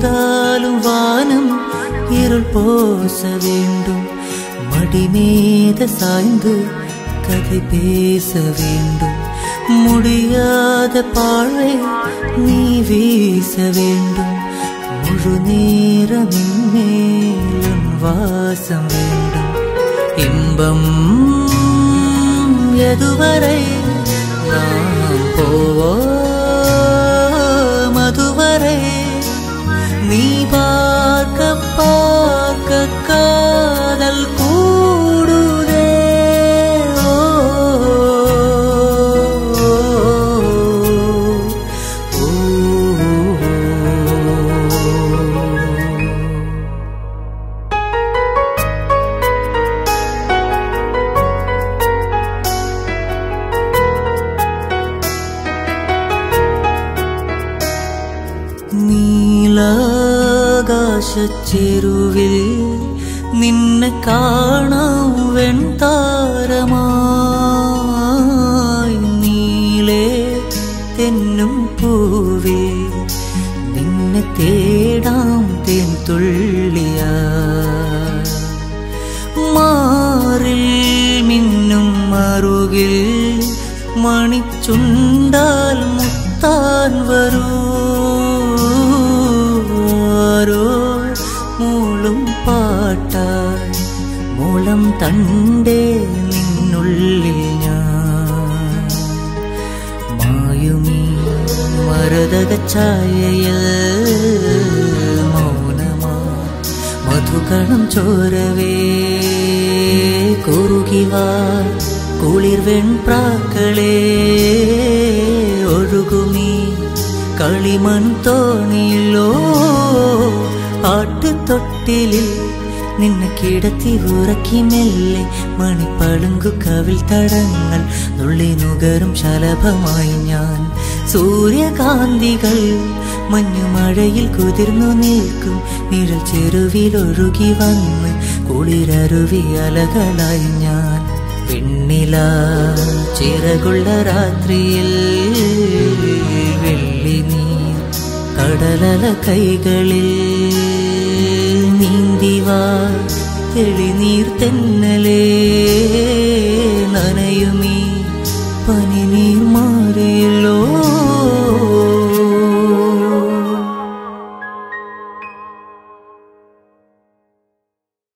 இருந்தாலும் வானம் இருள் போச வேண்டும். மடிமீத சாய்ந்து கதை பேச வேண்டும். முடியாத பார்வை நீ வீச வேண்டும். முழு நேரமின் மேலும் வாசம் வேண்டும். இன்பம் எதுவரை நாம் போவோம் அதுவரை நீ பார்க்க பார்க்க காதல் கூடுதே. നീലാകാശച്ചെരുവിൽ നിന്നെ കാണാം വെൺതാരമായി. നീലേ തെന്നും പൂവേ നിന്നെ തേടാം തേൻതുള്ളിയാ. മാറിൽ മിന്നും മറുകിൽ മണിച്ചുണ്ടാൽ മുത്താൻ വരൂ. മൂളും പാട്ടായി മൂളം തണ്ടേ നിന്നുള്ളിൽ ഞാൻ. മായുമീ മരതക ഛായയിൽ മൗനമാ മധുകണം ചോരവേ. കുറുകിവാ കുളിർവെൺ പ്രാക്കളേ ഒഴുകുമീ കളിമൺ തോണിയിലോ. ആട്ടുതൊട്ടിലിൽ നിന്നെ കിടത്തി ഉറക്കി മെല്ലെ മണിപ്പളുങ്കു കവിൽ തടങ്ങൾ നുള്ളി നുകരും ശലഭമായി ഞാൻ. സൂര്യകാന്തികൾ മഞ്ഞുമഴയിൽ കുതിർന്നു നിൽക്കും നിഴൽ ചെരുവിലൊഴുകി വന്ന് കുളിരരുവി അലകളായി ഞാൻ. വെണ്ണില ചിറകുള്ള രാത്രിയിൽ വെള്ളി നീർ കടലല കൈകളിൽ നീന്തിവാ തെളിനീർ തെന്നലേ.